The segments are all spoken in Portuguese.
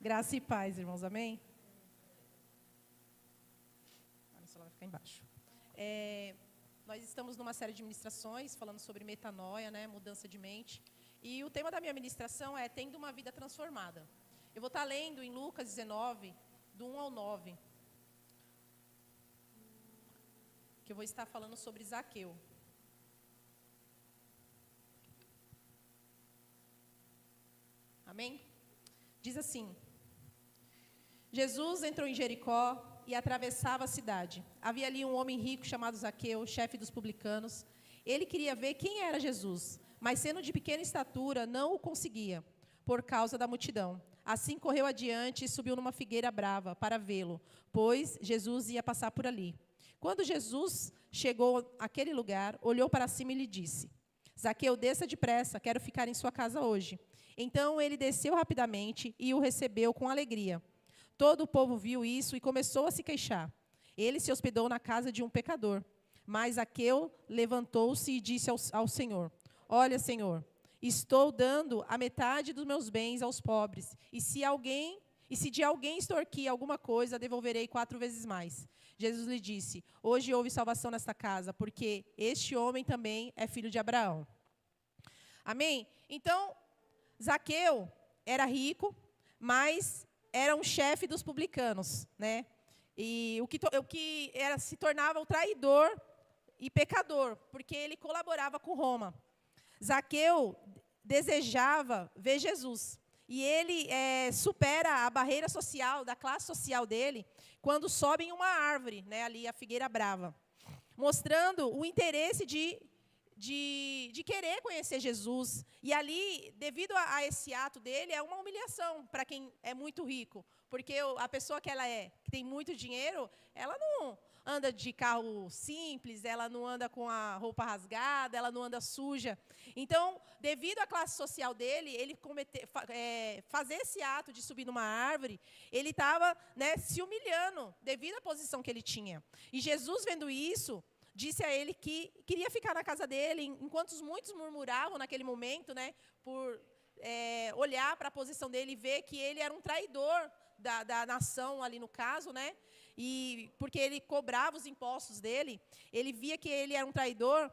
Graça e paz, irmãos, amém? A minha vai ficar embaixo. Nós estamos numa série de ministrações falando sobre metanoia, né, mudança de mente. E o tema da minha ministração é Tendo uma Vida Transformada. Eu vou estar lendo em Lucas 19, do 1 ao 9, que eu vou estar falando sobre Zaqueu. Amém? Diz assim: Jesus entrou em Jericó e atravessava a cidade. Havia ali um homem rico chamado Zaqueu, chefe dos publicanos. Ele queria ver quem era Jesus, mas sendo de pequena estatura, não o conseguia, por causa da multidão. Assim correu adiante e subiu numa figueira brava para vê-lo, pois Jesus ia passar por ali. Quando Jesus chegou àquele lugar, olhou para cima e lhe disse: Zaqueu, desça depressa, quero ficar em sua casa hoje. Então ele desceu rapidamente e o recebeu com alegria. Todo o povo viu isso e começou a se queixar. Ele se hospedou na casa de um pecador. Mas Zaqueu levantou-se e disse ao Senhor: Olha, Senhor, estou dando a metade dos meus bens aos pobres, e se de alguém extorquir alguma coisa, devolverei 4 vezes mais. Jesus lhe disse: Hoje houve salvação nesta casa, porque este homem também é filho de Abraão. Amém? Então, Zaqueu era rico, mas era um chefe dos publicanos, né? E se tornava o traidor e pecador, porque ele colaborava com Roma. Zaqueu desejava ver Jesus. E ele supera a barreira social, da classe social dele, quando sobe em uma árvore, né, ali a figueira brava, mostrando o interesse de querer conhecer Jesus. E ali, devido a esse ato dele, é uma humilhação para quem é muito rico. Porque a pessoa que tem muito dinheiro, ela não anda de carro simples, ela não anda com a roupa rasgada, ela não anda suja. Então, devido à classe social dele, ele fazer esse ato de subir numa árvore, ele estava, né, se humilhando devido à posição que ele tinha. E Jesus, vendo isso, disse a ele que queria ficar na casa dele, enquanto muitos murmuravam naquele momento, né, por olhar para a posição dele e ver que ele era um traidor da nação ali no caso, né, e porque ele cobrava os impostos dele, ele via que ele era um traidor.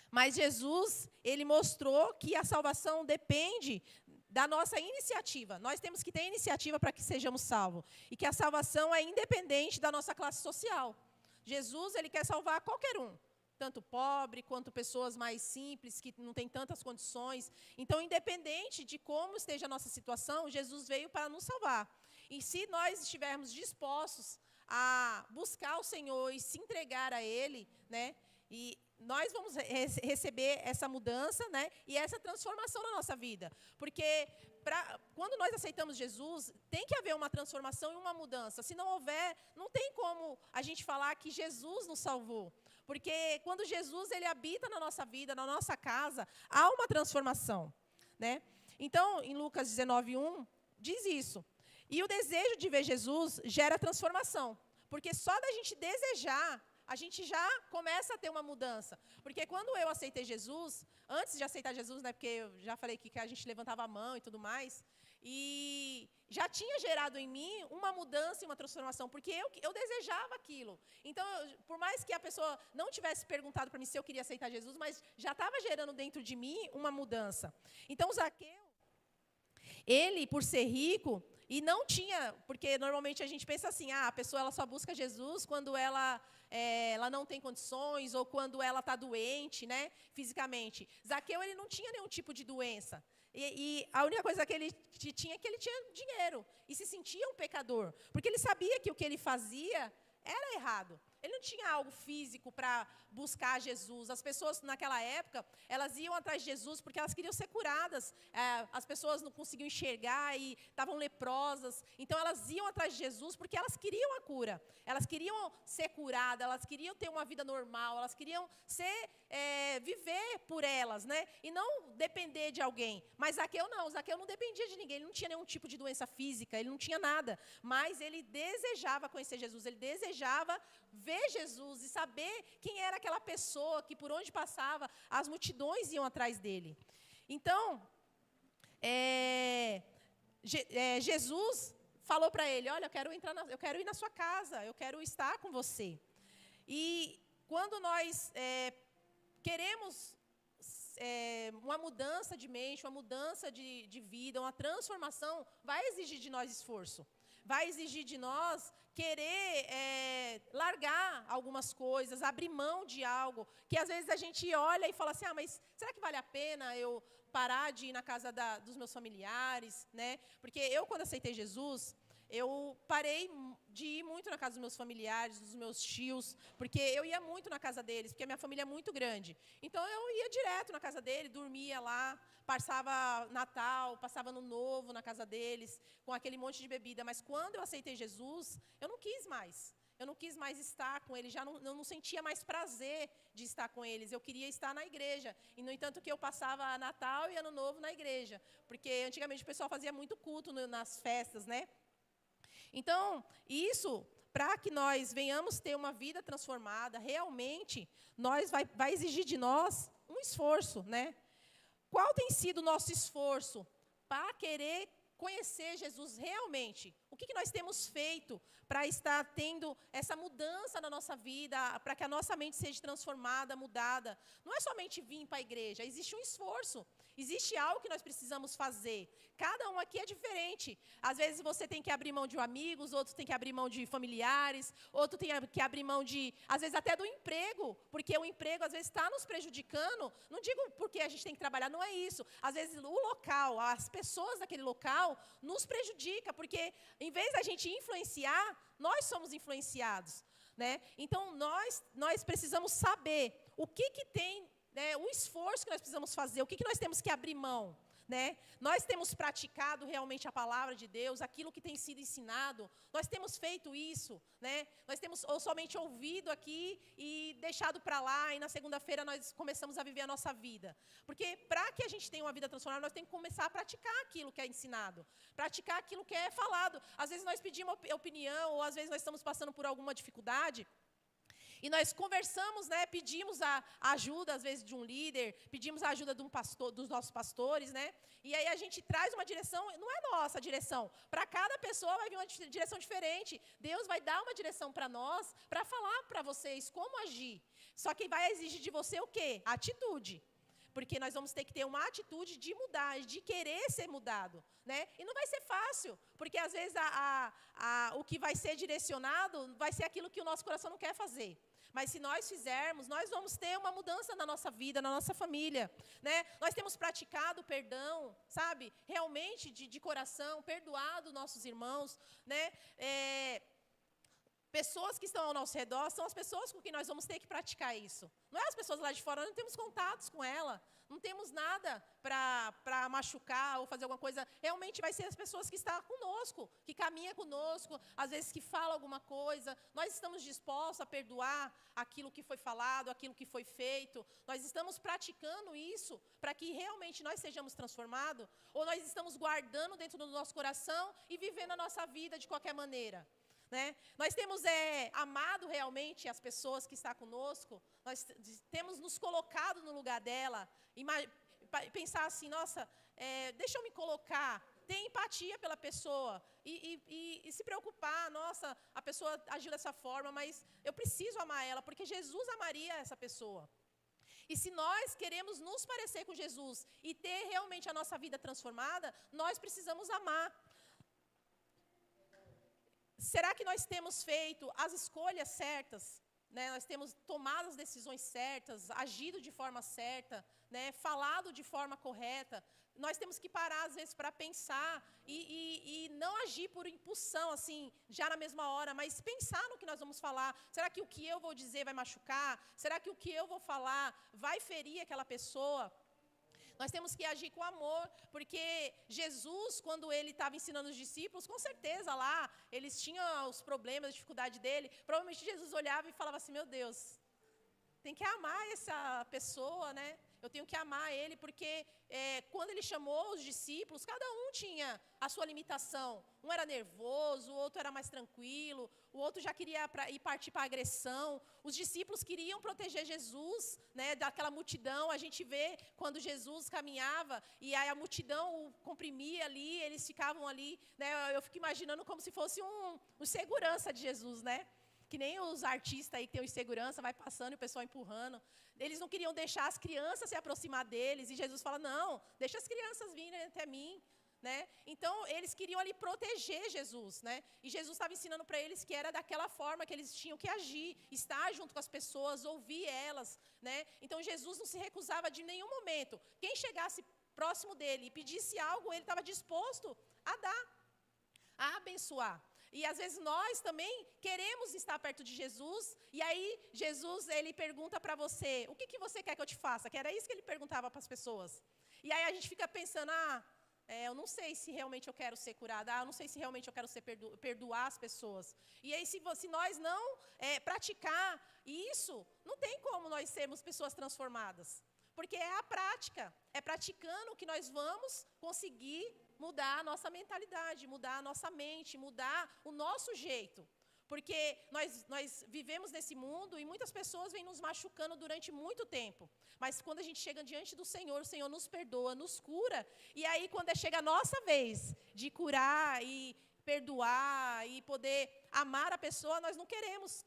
Mas Jesus, ele mostrou que a salvação depende da nossa iniciativa. Nós temos que ter iniciativa para que sejamos salvos, e que a salvação é independente da nossa classe social. Jesus, ele quer salvar qualquer um, tanto pobre quanto pessoas mais simples, que não têm tantas condições. Então, independente de como esteja a nossa situação, Jesus veio para nos salvar. E se nós estivermos dispostos a buscar o Senhor e se entregar a Ele, né, e nós vamos receber essa mudança, né, e essa transformação na nossa vida. Porque quando nós aceitamos Jesus, tem que haver uma transformação e uma mudança. Se não houver, não tem como a gente falar que Jesus nos salvou. Porque quando Jesus ele habita na nossa vida, na nossa casa, há uma transformação, né? Então, em Lucas 19:1, diz isso. E o desejo de ver Jesus gera transformação. Porque só da gente desejar, a gente já começa a ter uma mudança. Porque quando eu aceitei Jesus, antes de aceitar Jesus, né, porque eu já falei que a gente levantava a mão e tudo mais, e já tinha gerado em mim uma mudança e uma transformação, porque eu desejava aquilo. Então, por mais que a pessoa não tivesse perguntado para mim se eu queria aceitar Jesus, mas já estava gerando dentro de mim uma mudança. Então, Zaqueu, ele, por ser rico, e não tinha, porque normalmente a gente pensa assim, a pessoa ela só busca Jesus quando ela não tem condições ou quando ela está doente, né, fisicamente. Zaqueu, ele não tinha nenhum tipo de doença. E a única coisa que ele tinha é que ele tinha dinheiro. E se sentia um pecador. Porque ele sabia que o que ele fazia era errado. Ele não tinha algo físico para buscar Jesus. As pessoas, naquela época, elas iam atrás de Jesus porque elas queriam ser curadas. As pessoas não conseguiam enxergar e estavam leprosas. Então, elas iam atrás de Jesus porque elas queriam a cura. Elas queriam ser curadas, elas queriam ter uma vida normal, elas queriam viver por elas, né? E não depender de alguém. Mas Zaqueu não dependia de ninguém. Ele não tinha nenhum tipo de doença física, ele não tinha nada. Mas ele desejava conhecer Jesus, ele desejava ver Jesus e saber quem era aquela pessoa que por onde passava, as multidões iam atrás dele. Então, Jesus falou para ele, olha, eu quero ir na sua casa, eu quero estar com você. E quando nós queremos uma mudança de mente, uma mudança de vida, uma transformação, vai exigir de nós esforço. Vai exigir de nós querer largar algumas coisas, abrir mão de algo, que às vezes a gente olha e fala assim, mas será que vale a pena eu parar de ir na casa dos meus familiares, né? Porque eu, quando aceitei Jesus, eu parei de ir muito na casa dos meus familiares, dos meus tios, porque eu ia muito na casa deles, porque a minha família é muito grande. Então, eu ia direto na casa dele, dormia lá, passava Natal, passava Ano Novo na casa deles, com aquele monte de bebida. Mas quando eu aceitei Jesus, eu não quis mais. Eu não quis mais estar com eles, eu não sentia mais prazer de estar com eles. Eu queria estar na igreja. E, no entanto, que eu passava Natal e Ano Novo na igreja. Porque, antigamente, o pessoal fazia muito culto nas festas, né? Então, isso, para que nós venhamos ter uma vida transformada, realmente, vai exigir de nós um esforço, né? Qual tem sido o nosso esforço para querer conhecer Jesus realmente? O que nós temos feito para estar tendo essa mudança na nossa vida, para que a nossa mente seja transformada, mudada? Não é somente vir para a igreja, existe um esforço. Existe algo que nós precisamos fazer. Cada um aqui é diferente. Às vezes você tem que abrir mão de amigos, outros tem que abrir mão de familiares, outro tem que abrir mão de, às vezes até do emprego, porque o emprego às vezes está nos prejudicando. Não digo porque a gente tem que trabalhar, não é isso. Às vezes o local, as pessoas daquele local nos prejudica, porque em vez da gente influenciar, nós somos influenciados, né? Então nós precisamos saber o que tem, né, o esforço que nós precisamos fazer, o que nós temos que abrir mão, né? Nós temos praticado realmente a palavra de Deus, aquilo que tem sido ensinado, nós temos feito isso, né? Nós temos ou somente ouvido aqui e deixado para lá, e na segunda-feira nós começamos a viver a nossa vida. Porque para que a gente tenha uma vida transformada, nós temos que começar a praticar aquilo que é ensinado, praticar aquilo que é falado. Às vezes nós pedimos opinião, ou às vezes nós estamos passando por alguma dificuldade, e nós conversamos, né, pedimos a ajuda, às vezes, de um líder, pedimos a ajuda de um pastor, dos nossos pastores, né? E aí a gente traz uma direção, não é nossa a direção. Para cada pessoa vai vir uma direção diferente. Deus vai dar uma direção para nós, para falar para vocês como agir. Só que vai exigir de você o quê? Atitude. Porque nós vamos ter que ter uma atitude de mudar, de querer ser mudado, né? E não vai ser fácil, porque às vezes o que vai ser direcionado vai ser aquilo que o nosso coração não quer fazer. Mas se nós fizermos, nós vamos ter uma mudança na nossa vida, na nossa família, né? Nós temos praticado perdão, sabe? Realmente, de coração, perdoado nossos irmãos, né? Pessoas que estão ao nosso redor são as pessoas com quem nós vamos ter que praticar isso. Não é as pessoas lá de fora, nós não temos contatos com ela, não temos nada para machucar ou fazer alguma coisa. Realmente vai ser as pessoas que estão conosco, que caminham conosco, às vezes que falam alguma coisa. Nós estamos dispostos a perdoar aquilo que foi falado, aquilo que foi feito. Nós estamos praticando isso para que realmente nós sejamos transformados? Ou nós estamos guardando dentro do nosso coração e vivendo a nossa vida de qualquer maneira? Né? Nós temos amado realmente as pessoas que estão conosco, nós temos nos colocado no lugar dela, pensar assim, nossa, deixa eu me colocar, ter empatia pela pessoa e se preocupar, nossa, a pessoa agiu dessa forma, mas eu preciso amar ela, porque Jesus amaria essa pessoa. E se nós queremos nos parecer com Jesus e ter realmente a nossa vida transformada, nós precisamos amar. Será que nós temos feito as escolhas certas? Né? Nós temos tomado as decisões certas, agido de forma certa, né? Falado de forma correta? Nós temos que parar, às vezes, para pensar e não agir por impulsão, assim, já na mesma hora, mas pensar no que nós vamos falar. Será que o que eu vou dizer vai machucar? Será que o que eu vou falar vai ferir aquela pessoa? Nós temos que agir com amor, porque Jesus, quando ele estava ensinando os discípulos, com certeza lá, eles tinham os problemas, a dificuldade dele. Provavelmente Jesus olhava e falava assim, meu Deus, tem que amar essa pessoa, né? eu tenho que amar ele, porque quando ele chamou os discípulos, cada um tinha a sua limitação. Um era nervoso, o outro era mais tranquilo, o outro já queria ir partir para a agressão. Os discípulos queriam proteger Jesus, né, daquela multidão. A gente vê quando Jesus caminhava e aí a multidão o comprimia ali, eles ficavam ali, né, eu fico imaginando como se fosse um segurança de Jesus, né? Que nem os artistas aí que tem o segurança, vai passando e o pessoal empurrando. Eles não queriam deixar as crianças se aproximar deles. E Jesus fala, não, deixa as crianças virem até mim. Né? Então, eles queriam ali proteger Jesus. Né? E Jesus estava ensinando para eles que era daquela forma que eles tinham que agir. Estar junto com as pessoas, ouvir elas. Né? Então, Jesus não se recusava de nenhum momento. Quem chegasse próximo dele e pedisse algo, ele estava disposto a dar, a abençoar. E às vezes nós também queremos estar perto de Jesus, e aí Jesus, ele pergunta para você, o que você quer que eu te faça? Que era isso que ele perguntava para as pessoas. E aí a gente fica pensando, eu não sei se realmente eu quero ser curada, eu não sei se realmente eu quero perdoar as pessoas. E aí se nós não praticar isso, não tem como nós sermos pessoas transformadas. Porque é a prática, é praticando que nós vamos conseguir mudar a nossa mentalidade, mudar a nossa mente, mudar o nosso jeito. Porque nós vivemos nesse mundo e muitas pessoas vêm nos machucando durante muito tempo. Mas quando a gente chega diante do Senhor, o Senhor nos perdoa, nos cura. E aí quando chega a nossa vez de curar e perdoar e poder amar a pessoa, nós não queremos.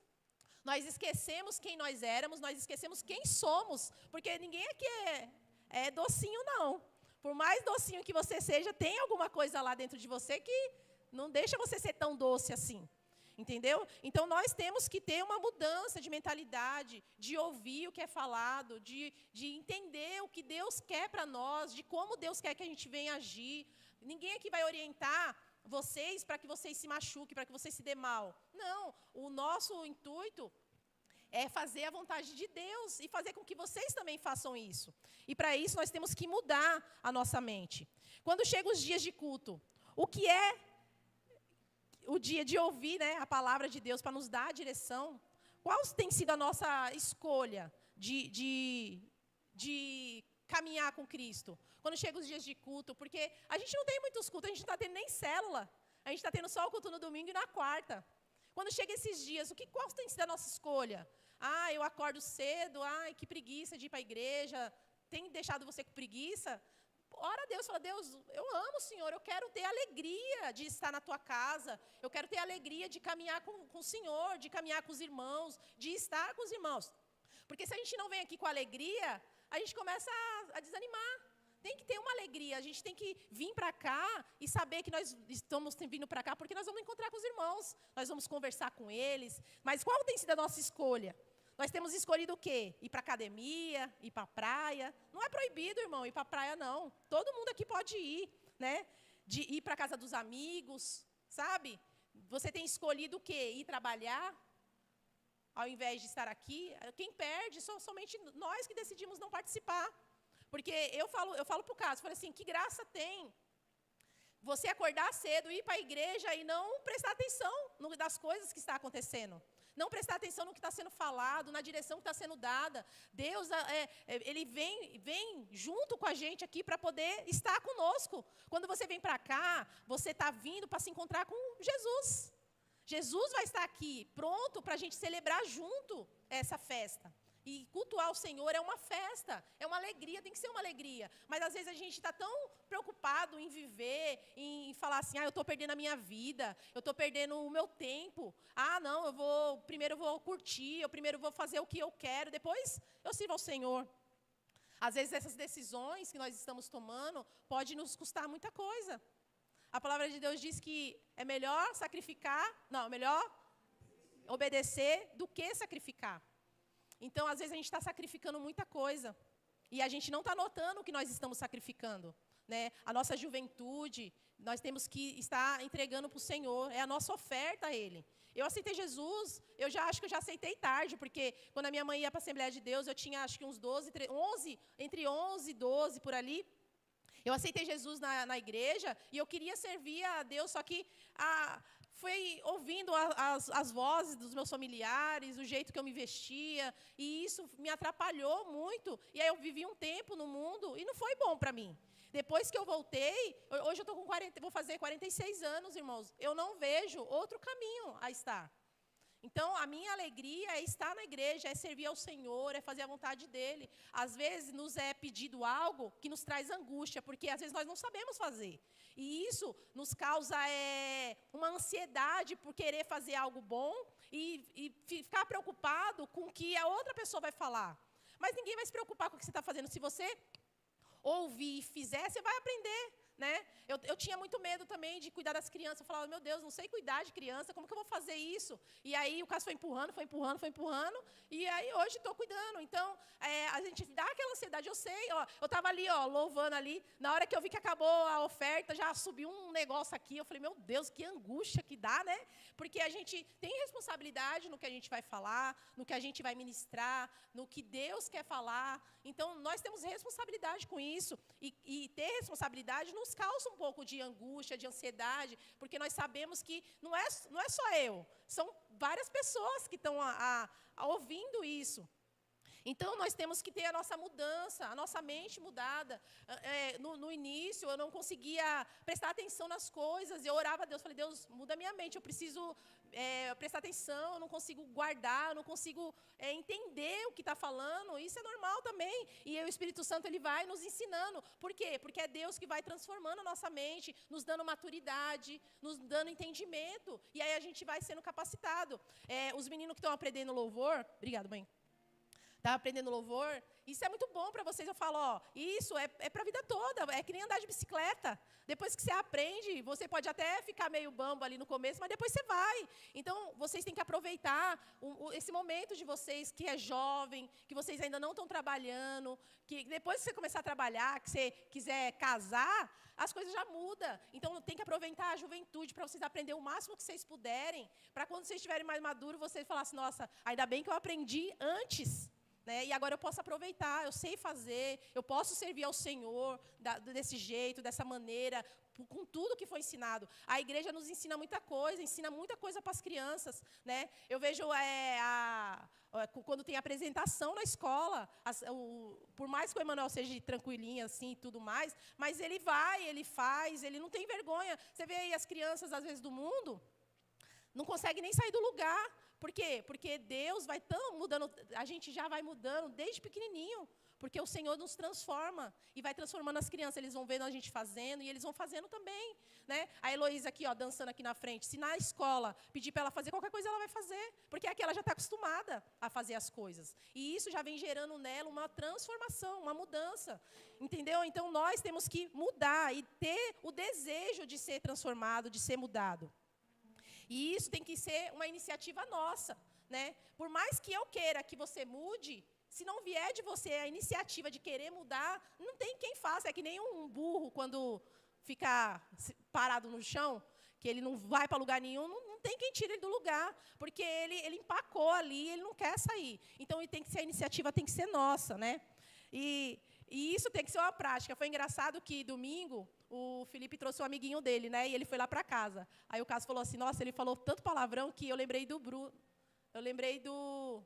Nós esquecemos quem nós éramos, nós esquecemos quem somos. Porque ninguém aqui é docinho, não. Por mais docinho que você seja, tem alguma coisa lá dentro de você que não deixa você ser tão doce assim. Entendeu? Então, nós temos que ter uma mudança de mentalidade, de ouvir o que é falado, de entender o que Deus quer para nós, de como Deus quer que a gente venha agir. Ninguém aqui vai orientar vocês para que vocês se machuquem, para que vocês se dê mal. Não, o nosso intuito é fazer a vontade de Deus e fazer com que vocês também façam isso. E para isso nós temos que mudar a nossa mente. Quando chegam os dias de culto, o que é o dia de ouvir, né, a palavra de Deus para nos dar a direção? Qual tem sido a nossa escolha de caminhar com Cristo? Quando chegam os dias de culto, porque a gente não tem muitos cultos, a gente não está tendo nem célula. A gente está tendo só o culto no domingo e na quarta. Quando chega esses dias, qual tem sido a nossa escolha? Eu acordo cedo, que preguiça de ir para a igreja. Tem deixado você com preguiça? Ora a Deus, fala, Deus, eu amo o Senhor, eu quero ter alegria de estar na tua casa, eu quero ter alegria de caminhar com o Senhor, de caminhar com os irmãos, de estar com os irmãos. Porque se a gente não vem aqui com alegria, a gente começa a desanimar. Tem que ter uma alegria, a gente tem que vir para cá e saber que nós estamos vindo para cá porque nós vamos encontrar com os irmãos, nós vamos conversar com eles. Mas qual tem sido a nossa escolha? Nós temos escolhido o quê? Ir para a academia, ir para a praia. Não é proibido, irmão, ir para a praia, não. Todo mundo aqui pode ir, né? De ir para a casa dos amigos, sabe? Você tem escolhido o quê? Ir trabalhar, ao invés de estar aqui. Quem perde são somente nós que decidimos não participar. Porque eu falo para o caso, falei assim, que graça tem você acordar cedo, ir para a igreja e não prestar atenção das coisas que está acontecendo. Não prestar atenção no que está sendo falado, na direção que está sendo dada. Deus, Ele vem junto com a gente aqui para poder estar conosco. Quando você vem para cá, você está vindo para se encontrar com Jesus. Jesus vai estar aqui, pronto para a gente celebrar junto essa festa. E cultuar o Senhor é uma festa, é uma alegria, tem que ser uma alegria. Mas às vezes a gente está tão preocupado em viver, em falar assim, eu estou perdendo a minha vida, eu estou perdendo o meu tempo. Não, primeiro eu vou curtir, eu primeiro vou fazer o que eu quero, depois eu sirvo ao Senhor. Às vezes essas decisões que nós estamos tomando podem nos custar muita coisa. A palavra de Deus diz que é melhor melhor obedecer do que sacrificar. Então, às vezes, a gente está sacrificando muita coisa. E a gente não está notando o que nós estamos sacrificando. Né? A nossa juventude, nós temos que estar entregando para o Senhor. É a nossa oferta a Ele. Eu aceitei Jesus, acho que eu já aceitei tarde, porque quando a minha mãe ia para a Assembleia de Deus, eu tinha acho que uns 11, entre 11 e 12, por ali. Eu aceitei Jesus na igreja e eu queria servir a Deus, só que foi ouvindo as vozes dos meus familiares, o jeito que eu me vestia, e isso me atrapalhou muito. E aí eu vivi um tempo no mundo e não foi bom para mim. Depois que eu voltei, hoje eu estou com vou fazer 46 anos, irmãos, eu não vejo outro caminho a estar. Então, a minha alegria é estar na igreja, é servir ao Senhor, é fazer a vontade dEle. Às vezes, nos é pedido algo que nos traz angústia, porque às vezes nós não sabemos fazer. E isso nos causa uma ansiedade por querer fazer algo bom e ficar preocupado com o que a outra pessoa vai falar. Mas ninguém vai se preocupar com o que você está fazendo. Se você ouvir e fizer, você vai aprender. Né? Eu tinha muito medo também de cuidar das crianças. Eu falava, meu Deus, não sei cuidar de criança, como que eu vou fazer isso? E aí o caso foi empurrando, e aí hoje estou cuidando. Então, a gente dá aquela ansiedade, eu sei, ó, eu estava ali, ó, louvando ali, na hora que eu vi que acabou a oferta, já subiu um negócio aqui, eu falei, meu Deus, que angústia que dá, né? Porque a gente tem responsabilidade no que a gente vai falar, no que a gente vai ministrar, no que Deus quer falar. Então, nós temos responsabilidade com isso, e ter responsabilidade nos causa um pouco de angústia, de ansiedade, porque nós sabemos que não é só eu, são várias pessoas que estão ouvindo isso. Então, nós temos que ter a nossa mudança, a nossa mente mudada. No início, eu não conseguia prestar atenção nas coisas. Eu orava a Deus, falei, Deus, muda a minha mente. Eu preciso prestar atenção, eu não consigo guardar, eu não consigo entender o que está falando. Isso é normal também. E aí, o Espírito Santo ele vai nos ensinando. Por quê? Porque é Deus que vai transformando a nossa mente, nos dando maturidade, nos dando entendimento. E aí a gente vai sendo capacitado. Os meninos que estão aprendendo louvor... Obrigada, mãe. Está aprendendo louvor, isso é muito bom para vocês. Eu falo, ó, isso é para a vida toda, é que nem andar de bicicleta. Depois que você aprende, você pode até ficar meio bambo ali no começo, mas depois você vai. Então, vocês têm que aproveitar esse momento de vocês que é jovem, que vocês ainda não estão trabalhando, que depois que você começar a trabalhar, que você quiser casar, as coisas já mudam. Então, tem que aproveitar a juventude para vocês aprenderem o máximo que vocês puderem, para quando vocês estiverem mais maduros, vocês falarem assim, nossa, ainda bem que eu aprendi antes. Né? E agora eu posso aproveitar, eu sei fazer, eu posso servir ao Senhor desse jeito, dessa maneira, com tudo que foi ensinado. A igreja nos ensina muita coisa para as crianças. Né? Eu vejo quando tem apresentação na escola, por mais que o Emanuel seja tranquilinho assim e tudo mais, mas ele vai, ele faz, ele não tem vergonha. Você vê aí as crianças, às vezes, do mundo, não conseguem nem sair do lugar. Por quê? Porque Deus vai mudando, a gente já vai mudando desde pequenininho, porque o Senhor nos transforma e vai transformando as crianças. Eles vão vendo a gente fazendo e eles vão fazendo também. Né? A Heloísa aqui, ó, dançando aqui na frente, se na escola pedir para ela fazer qualquer coisa, ela vai fazer, porque aqui ela já está acostumada a fazer as coisas. E isso já vem gerando nela uma transformação, uma mudança. Entendeu? Então, nós temos que mudar e ter o desejo de ser transformado, de ser mudado. E isso tem que ser uma iniciativa nossa. Né? Por mais que eu queira que você mude, se não vier de você a iniciativa de querer mudar, não tem quem faça. É que nem um burro quando fica parado no chão, que ele não vai para lugar nenhum, não tem quem tire ele do lugar, porque ele empacou ali, ele não quer sair. Então, a iniciativa tem que ser nossa. Né? E isso tem que ser uma prática. Foi engraçado que, domingo, o Felipe trouxe um amiguinho dele, né? E ele foi lá para casa. Aí o Cássio falou assim, nossa, ele falou tanto palavrão que eu lembrei do Bruno. Eu lembrei do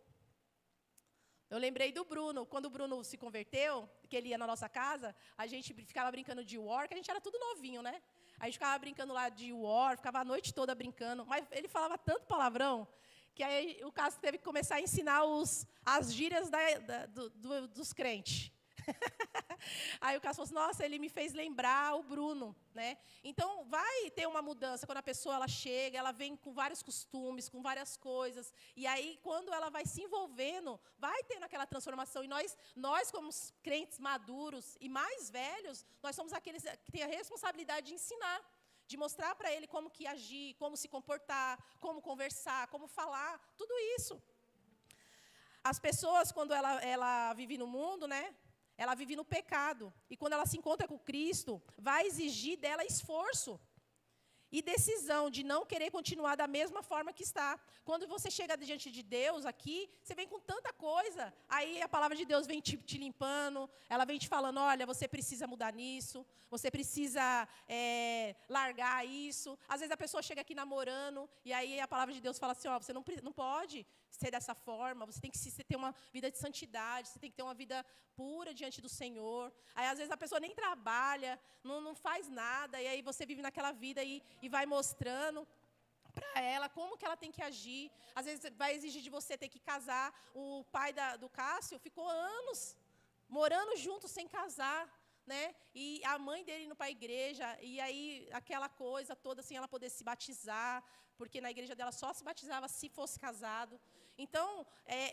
Bruno. Quando o Bruno se converteu, que ele ia na nossa casa, a gente ficava brincando de War, que a gente era tudo novinho, né? A gente ficava brincando lá de War, ficava a noite toda brincando. Mas ele falava tanto palavrão que aí o Cássio teve que começar a ensinar as gírias dos crentes. Aí o Cássio falou assim, nossa, ele me fez lembrar o Bruno. Né? Então, vai ter uma mudança. Quando a pessoa ela chega, ela vem com vários costumes, com várias coisas. E aí, quando ela vai se envolvendo, vai tendo aquela transformação. E nós como crentes maduros e mais velhos, nós somos aqueles que têm a responsabilidade de ensinar, de mostrar para ele como que agir, como se comportar, como conversar, como falar, tudo isso. As pessoas, quando ela vive no mundo, né? Ela vive no pecado. E quando ela se encontra com Cristo, vai exigir dela esforço. e decisão de não querer continuar da mesma forma que está. Quando você chega diante de Deus aqui, você vem com tanta coisa, aí a palavra de Deus vem te limpando, ela vem te falando, olha, você precisa mudar nisso, você precisa largar isso. Às vezes a pessoa chega aqui namorando, e aí a palavra de Deus fala assim, ó, você não pode ser dessa forma, você tem que ter uma vida de santidade, você tem que ter uma vida pura diante do Senhor. Aí às vezes a pessoa nem trabalha, não faz nada, e aí você vive naquela vida e vai mostrando para ela como que ela tem que agir. Às vezes vai exigir de você ter que casar. O pai do Cássio ficou anos morando junto sem casar, né? E a mãe dele indo para a igreja, e aí aquela coisa toda, assim, ela poder se batizar, porque na igreja dela só se batizava se fosse casado. Então,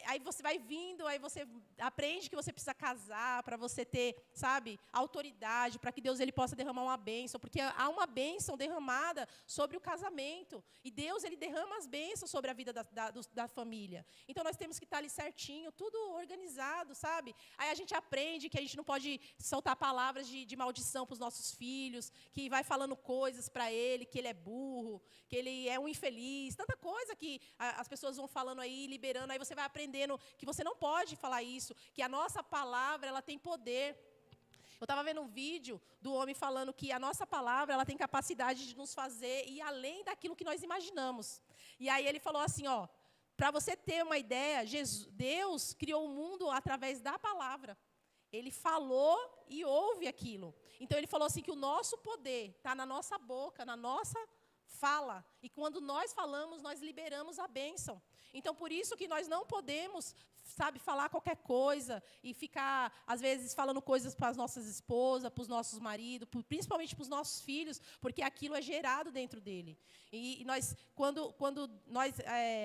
aí você vai vindo, aí você aprende que você precisa casar para você ter, sabe, autoridade, para que Deus ele possa derramar uma bênção, porque há uma bênção derramada sobre o casamento, e Deus ele derrama as bênçãos sobre a vida da família. Então, nós temos que estar ali certinho, tudo organizado, sabe? Aí a gente aprende que a gente não pode soltar palavras de maldição para os nossos filhos, que vai falando coisas para ele, que ele é burro, que ele é um infeliz, tanta coisa que as pessoas vão falando aí, liberando, aí você vai aprendendo que você não pode falar isso, que a nossa palavra, ela tem poder. Eu estava vendo um vídeo do homem falando que a nossa palavra, ela tem capacidade de nos fazer ir além daquilo que nós imaginamos. E aí ele falou assim, ó, para você ter uma ideia, Deus criou o mundo através da palavra. Ele falou e ouve aquilo. Então ele falou assim que o nosso poder está na nossa boca, na nossa fala. E quando nós falamos, nós liberamos a bênção. Então, por isso que nós não podemos, sabe, falar qualquer coisa e ficar, às vezes, falando coisas para as nossas esposas, para os nossos maridos, principalmente para os nossos filhos, porque aquilo é gerado dentro dele. E nós, quando nós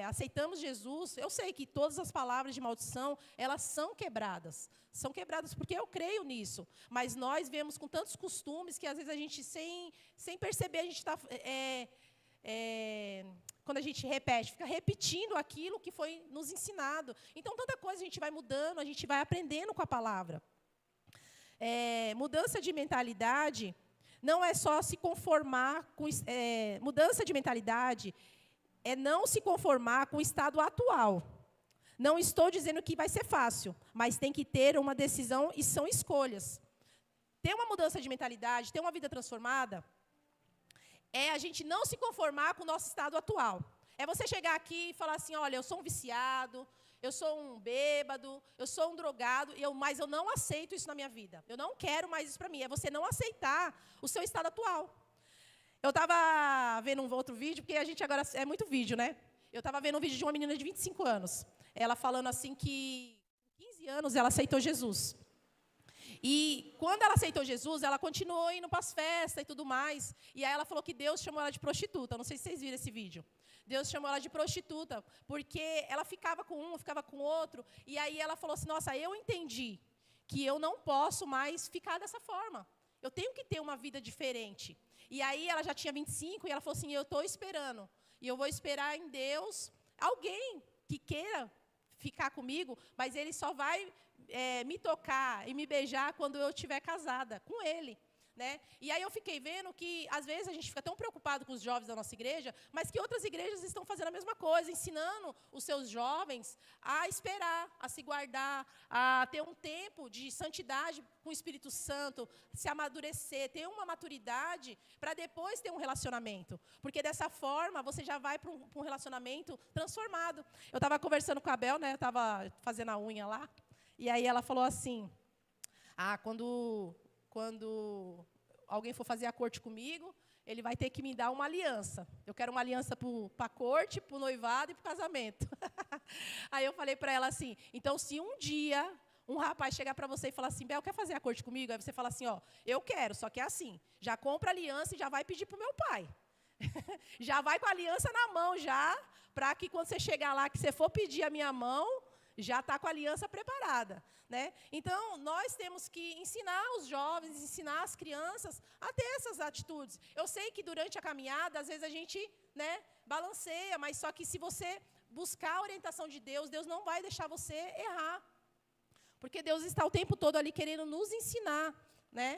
aceitamos Jesus, eu sei que todas as palavras de maldição, elas são quebradas. São quebradas porque eu creio nisso. Mas nós vemos com tantos costumes que, às vezes, a gente, sem perceber, a gente está... quando a gente repete, fica repetindo aquilo que foi nos ensinado. Então, tanta coisa a gente vai mudando, a gente vai aprendendo com a palavra. Mudança de mentalidade não é só se conformar com... mudança de mentalidade é não se conformar com o estado atual. Não estou dizendo que vai ser fácil, mas tem que ter uma decisão e são escolhas. Ter uma mudança de mentalidade, ter uma vida transformada... é a gente não se conformar com o nosso estado atual. É você chegar aqui e falar assim, olha, eu sou um viciado, eu sou um bêbado, eu sou um drogado, mas eu não aceito isso na minha vida. Eu não quero mais isso para mim. É você não aceitar o seu estado atual. Eu estava vendo um outro vídeo, porque a gente agora é muito vídeo, né? Eu estava vendo um vídeo de uma menina de 25 anos. Ela falando assim que, com 15 anos, ela aceitou Jesus. E quando ela aceitou Jesus, ela continuou indo para as festas e tudo mais. E aí ela falou que Deus chamou ela de prostituta. Não sei se vocês viram esse vídeo. Deus chamou ela de prostituta, porque ela ficava com um, ficava com outro. E aí ela falou assim, nossa, eu entendi que eu não posso mais ficar dessa forma. Eu tenho que ter uma vida diferente. E aí ela já tinha 25 e ela falou assim, eu estou esperando. E eu vou esperar em Deus alguém que queira ficar comigo, mas ele só vai... me tocar e me beijar quando eu estiver casada com ele, né? E aí eu fiquei vendo que, às vezes, a gente fica tão preocupado com os jovens da nossa igreja, mas que outras igrejas estão fazendo a mesma coisa, ensinando os seus jovens a esperar, a se guardar, a ter um tempo de santidade com o Espírito Santo, se amadurecer, ter uma maturidade para depois ter um relacionamento. Porque dessa forma, você já vai para um relacionamento transformado. Eu estava conversando com a Bel, né? Eu estava fazendo a unha lá. E aí ela falou assim, quando alguém for fazer a corte comigo, ele vai ter que me dar uma aliança. Eu quero uma aliança para a corte, para o noivado e para o casamento. Aí eu falei para ela assim, então se um dia um rapaz chegar para você e falar assim, Bel, quer fazer a corte comigo? Aí você fala assim, ó, eu quero, só que é assim, já compra a aliança e já vai pedir para o meu pai. Já vai com a aliança na mão, já, para que quando você chegar lá, que você for pedir a minha mão... já está com a aliança preparada, né? Então, nós temos que ensinar os jovens, ensinar as crianças a ter essas atitudes. Eu sei que durante a caminhada, às vezes a gente, né, balanceia, mas só que se você buscar a orientação de Deus, Deus não vai deixar você errar. Porque Deus está o tempo todo ali querendo nos ensinar, né?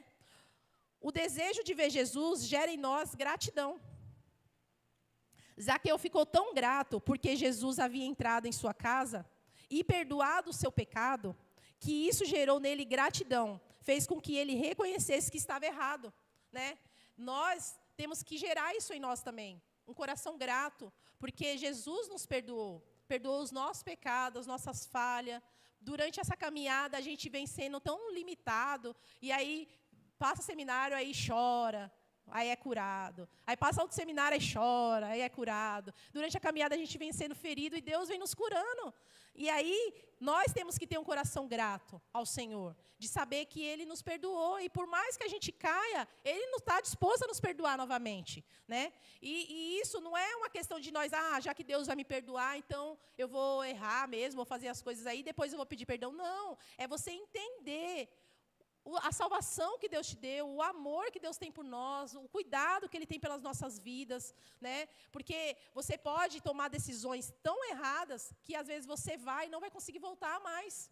O desejo de ver Jesus gera em nós gratidão. Zaqueu ficou tão grato porque Jesus havia entrado em sua casa e perdoado o seu pecado, que isso gerou nele gratidão, fez com que ele reconhecesse que estava errado, né? Nós temos que gerar isso em nós também, um coração grato, porque Jesus nos perdoou os nossos pecados, as nossas falhas. Durante essa caminhada, a gente vem sendo tão limitado, e aí passa seminário, aí chora, aí é curado. Aí passa outro seminário, aí chora, aí é curado. Durante a caminhada, a gente vem sendo ferido, e Deus vem nos curando. E aí, nós temos que ter um coração grato ao Senhor, de saber que Ele nos perdoou, e por mais que a gente caia, Ele não está disposto a nos perdoar novamente, né? E isso não é uma questão de nós, já que Deus vai me perdoar, então eu vou errar mesmo, vou fazer as coisas aí, depois eu vou pedir perdão. Não, é você entender a salvação que Deus te deu, o amor que Deus tem por nós, o cuidado que Ele tem pelas nossas vidas, né? Porque você pode tomar decisões tão erradas que às vezes você vai e não vai conseguir voltar mais,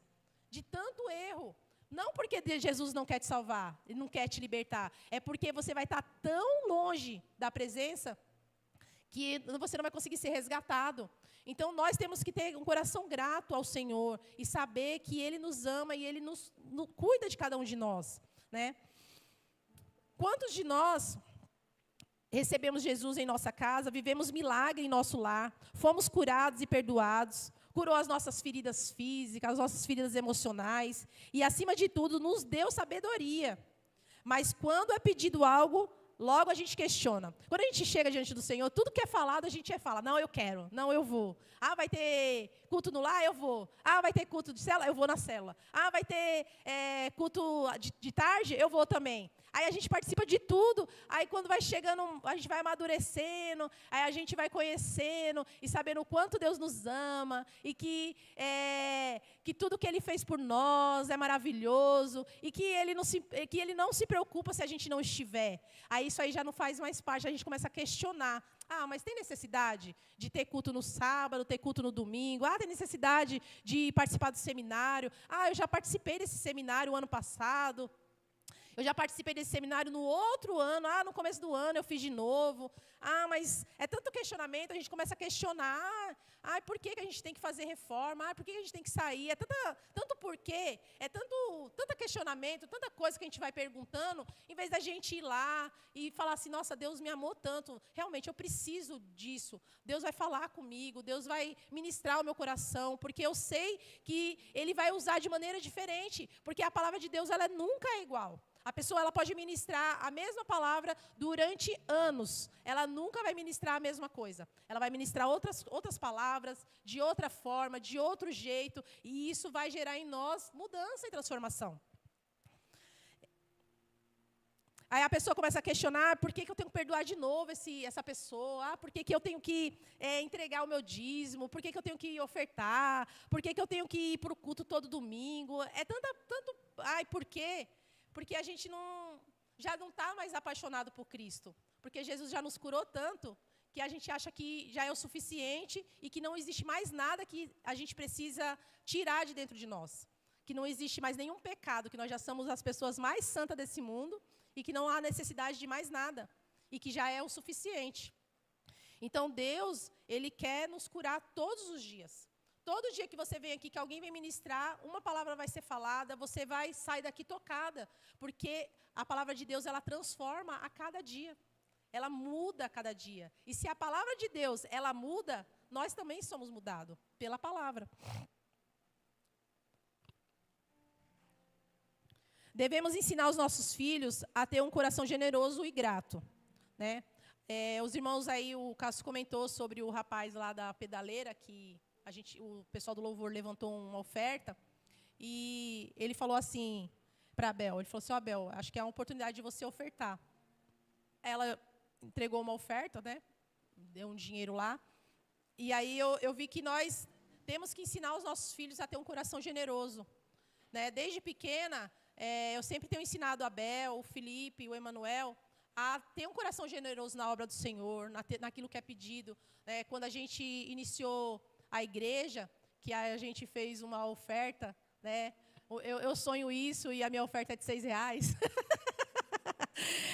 de tanto erro. Não porque Jesus não quer te salvar, Ele não quer te libertar, é porque você vai estar tão longe da presença que você não vai conseguir ser resgatado. Então, nós temos que ter um coração grato ao Senhor e saber que Ele nos ama e Ele nos cuida de cada um de nós, né? Quantos de nós recebemos Jesus em nossa casa, vivemos milagre em nosso lar, fomos curados e perdoados, curou as nossas feridas físicas, as nossas feridas emocionais e, acima de tudo, nos deu sabedoria. Mas quando é pedido algo, logo a gente questiona. Quando a gente chega diante do Senhor, tudo que é falado, a gente fala, não, eu quero, não, eu vou. Vai ter culto no lar? Eu vou. Vai ter culto de célula? Eu vou na célula. Vai ter culto de tarde? Eu vou também. Aí a gente participa de tudo, aí quando vai chegando, a gente vai amadurecendo, aí a gente vai conhecendo e sabendo o quanto Deus nos ama, e que tudo que Ele fez por nós é maravilhoso, e que Ele não se preocupa se a gente não estiver. Aí isso aí já não faz mais parte, a gente começa a questionar. Mas tem necessidade de ter culto no sábado, ter culto no domingo? Tem necessidade de participar do seminário? Eu já participei desse seminário o ano passado. Eu já participei desse seminário no outro ano. No começo do ano eu fiz de novo. Mas é tanto questionamento, a gente começa a questionar. Por que a gente tem que fazer reforma? Por que a gente tem que sair? É tanto porquê, tanto questionamento, tanta coisa que a gente vai perguntando, em vez da gente ir lá e falar assim, nossa, Deus me amou tanto, realmente eu preciso disso. Deus vai falar comigo, Deus vai ministrar o meu coração, porque eu sei que Ele vai usar de maneira diferente, porque a palavra de Deus ela nunca é igual. A pessoa ela pode ministrar a mesma palavra durante anos. Ela nunca vai ministrar a mesma coisa. Ela vai ministrar outras palavras, de outra forma, de outro jeito. E isso vai gerar em nós mudança e transformação. Aí a pessoa começa a questionar, por que eu tenho que perdoar de novo essa pessoa? Por que eu tenho que entregar o meu dízimo? Por que eu tenho que ofertar? Por que eu tenho que ir para o culto todo domingo? Por quê? Porque a gente já não está mais apaixonado por Cristo. Porque Jesus já nos curou tanto que a gente acha que já é o suficiente e que não existe mais nada que a gente precisa tirar de dentro de nós. Que não existe mais nenhum pecado, que nós já somos as pessoas mais santas desse mundo e que não há necessidade de mais nada. E que já é o suficiente. Então, Deus, Ele quer nos curar todos os dias. Todo dia que você vem aqui, que alguém vem ministrar, uma palavra vai ser falada, você vai sair daqui tocada, porque a palavra de Deus, ela transforma a cada dia. Ela muda a cada dia. E se a palavra de Deus, ela muda, nós também somos mudados pela palavra. Devemos ensinar os nossos filhos a ter um coração generoso e grato, né? Os irmãos aí, o Cássio comentou sobre o rapaz lá da pedaleira, que o pessoal do louvor levantou uma oferta, e ele falou assim para Abel, ele falou assim, Abel, acho que é uma oportunidade de você ofertar. Ela entregou uma oferta, né? Deu um dinheiro lá, e aí eu vi que nós temos que ensinar os nossos filhos a ter um coração generoso, né? Desde pequena, eu sempre tenho ensinado a Abel, o Felipe, o Emanuel, a ter um coração generoso na obra do Senhor, naquilo que é pedido. Quando a gente iniciou a igreja, que a gente fez uma oferta, né? Eu sonho isso e a minha oferta é de R$6.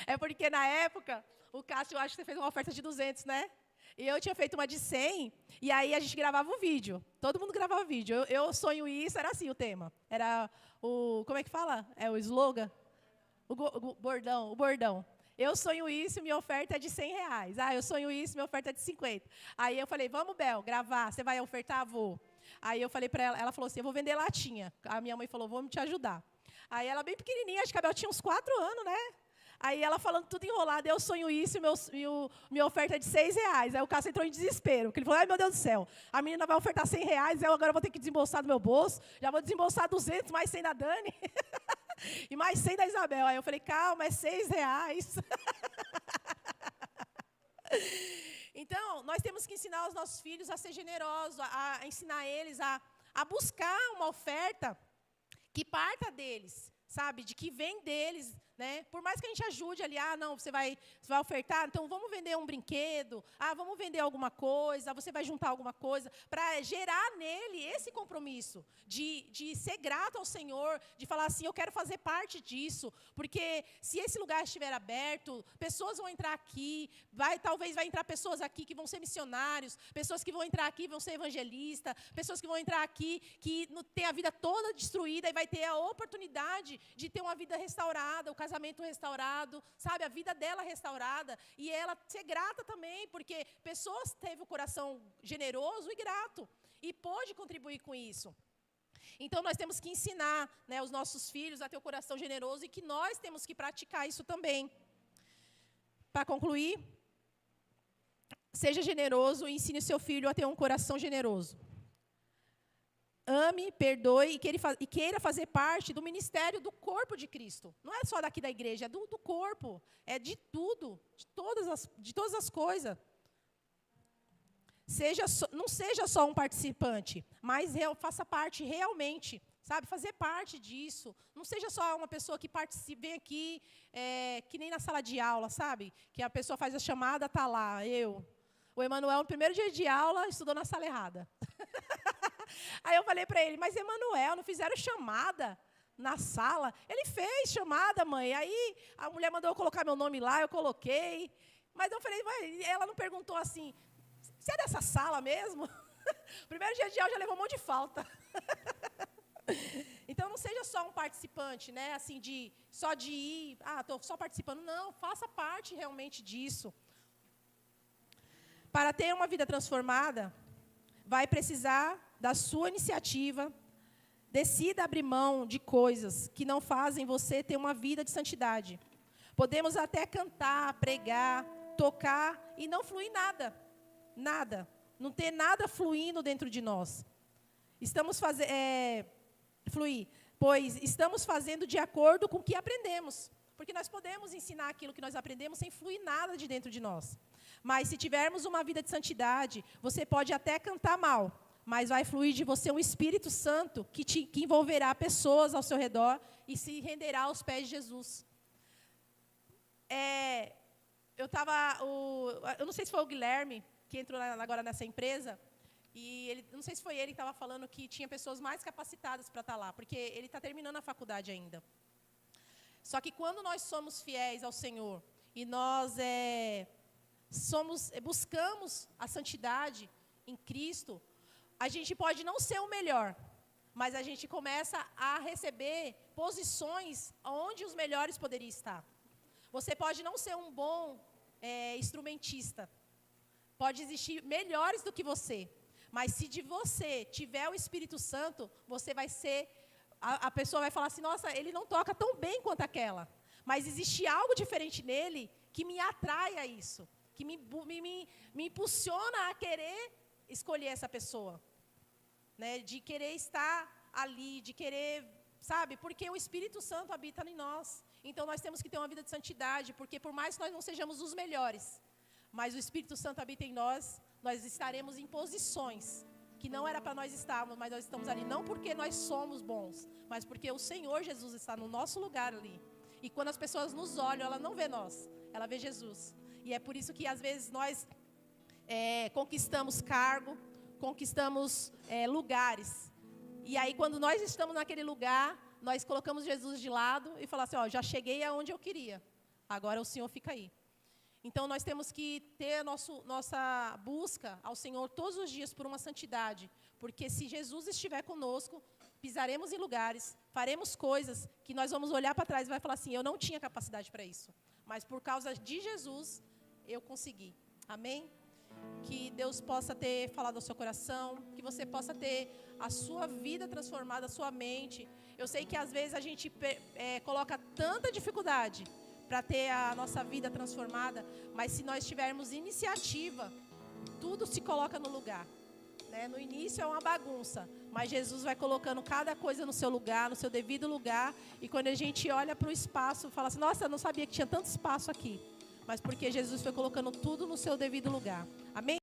É porque na época, o Cássio, eu acho que você fez uma oferta de 200, né? E eu tinha feito uma de 100, e aí a gente gravava o vídeo. Todo mundo gravava vídeo. Eu sonho isso, era assim o tema. Era o, como é que fala? É o slogan? O bordão, o bordão. Eu sonho isso, minha oferta é de R$100. Eu sonho isso, minha oferta é de 50. Aí eu falei, vamos, Bel, gravar, você vai ofertar? Vou. Aí eu falei para ela falou assim, eu vou vender latinha. A minha mãe falou, vamos te ajudar. Aí ela bem pequenininha, acho que a Bel tinha uns 4 anos, né? Aí ela falando tudo enrolado, eu sonho isso, minha oferta é de R$6. Aí o Cássio entrou em desespero, porque ele falou, ai meu Deus do céu, a menina vai ofertar R$100, eu agora vou ter que desembolsar do meu bolso, já vou desembolsar 200, mais 100 da Dani, e mais 100 da Isabel. Aí eu falei, calma, é R$6. Então, nós temos que ensinar os nossos filhos a ser generosos, a ensinar eles a buscar uma oferta que parta deles, sabe, de que vem deles, né? Por mais que a gente ajude ali, não, você vai ofertar, então vamos vender um brinquedo, vamos vender alguma coisa, você vai juntar alguma coisa, para gerar nele esse compromisso de ser grato ao Senhor, de falar assim, eu quero fazer parte disso, porque se esse lugar estiver aberto, pessoas vão entrar aqui, talvez vai entrar pessoas aqui que vão ser missionários, pessoas que vão entrar aqui e vão ser evangelistas, pessoas que vão entrar aqui que tem a vida toda destruída e vai ter a oportunidade de ter uma vida restaurada, o casamento restaurado, sabe, a vida dela restaurada, e ela ser grata também, porque pessoas teve o coração generoso e grato, e pôde contribuir com isso. Então, nós temos que ensinar, né, os nossos filhos a ter o coração generoso, e que nós temos que praticar isso também. Para concluir, seja generoso e ensine o seu filho a ter um coração generoso. Ame, perdoe e queira fazer parte do ministério do corpo de Cristo. Não é só daqui da igreja, é do corpo. É de tudo, de todas as coisas. Não seja só um participante, mas faça parte realmente, sabe? Fazer parte disso. Não seja só uma pessoa que participe, vem aqui, que nem na sala de aula, sabe? Que a pessoa faz a chamada, está lá, O Emanuel, no primeiro dia de aula, estudou na sala errada. Aí eu falei para ele, mas Emanuel, não fizeram chamada na sala? Ele fez chamada, mãe. Aí a mulher mandou eu colocar meu nome lá, eu coloquei. Mas eu falei, ela não perguntou assim, você é dessa sala mesmo? Primeiro dia de aula já levou um monte de falta. Então, não seja só um participante, né? Assim, só de ir, estou só participando. Não, faça parte realmente disso. Para ter uma vida transformada, vai precisar da sua iniciativa. Decida abrir mão de coisas que não fazem você ter uma vida de santidade. Podemos até cantar, pregar, tocar e não fluir nada. Nada. Não ter nada fluindo dentro de nós. Pois estamos fazendo de acordo com o que aprendemos. Porque nós podemos ensinar aquilo que nós aprendemos sem fluir nada de dentro de nós. Mas se tivermos uma vida de santidade, você pode até cantar mal, mas vai fluir de você um Espírito Santo que envolverá pessoas ao seu redor e se renderá aos pés de Jesus. Eu não sei se foi o Guilherme que entrou agora nessa empresa, e não sei se foi ele que estava falando que tinha pessoas mais capacitadas para estar lá, porque ele está terminando a faculdade ainda. Só que quando nós somos fiéis ao Senhor e nós buscamos a santidade em Cristo, a gente pode não ser o melhor, mas a gente começa a receber posições onde os melhores poderiam estar. Você pode não ser um bom instrumentista, pode existir melhores do que você, mas se de você tiver o Espírito Santo, você vai ser, a pessoa vai falar assim, nossa, ele não toca tão bem quanto aquela, mas existe algo diferente nele que me atrai a isso, que me impulsiona a querer escolher essa pessoa, né? De querer estar ali, de querer, sabe, porque o Espírito Santo habita em nós. Então nós temos que ter uma vida de santidade, porque por mais que nós não sejamos os melhores, mas o Espírito Santo habita em nós, nós estaremos em posições que não era para nós estarmos, mas nós estamos ali não porque nós somos bons, mas porque o Senhor Jesus está no nosso lugar ali. E quando as pessoas nos olham, ela não vê nós, ela vê Jesus. E é por isso que às vezes nós conquistamos cargo, conquistamos lugares. E aí quando nós estamos naquele lugar, nós colocamos Jesus de lado e falamos assim, já cheguei aonde eu queria, agora o Senhor fica aí. Então, nós temos que ter nossa busca ao Senhor todos os dias por uma santidade. Porque se Jesus estiver conosco, pisaremos em lugares, faremos coisas que nós vamos olhar para trás e vai falar assim, eu não tinha capacidade para isso. Mas por causa de Jesus, eu consegui. Amém? Que Deus possa ter falado ao seu coração, que você possa ter a sua vida transformada, a sua mente. Eu sei que às vezes a gente coloca tanta dificuldade para ter a nossa vida transformada, mas se nós tivermos iniciativa, tudo se coloca no lugar. Né? No início é uma bagunça, mas Jesus vai colocando cada coisa no seu lugar, no seu devido lugar, e quando a gente olha para o espaço, fala assim, nossa, eu não sabia que tinha tanto espaço aqui. Mas porque Jesus foi colocando tudo no seu devido lugar. Amém?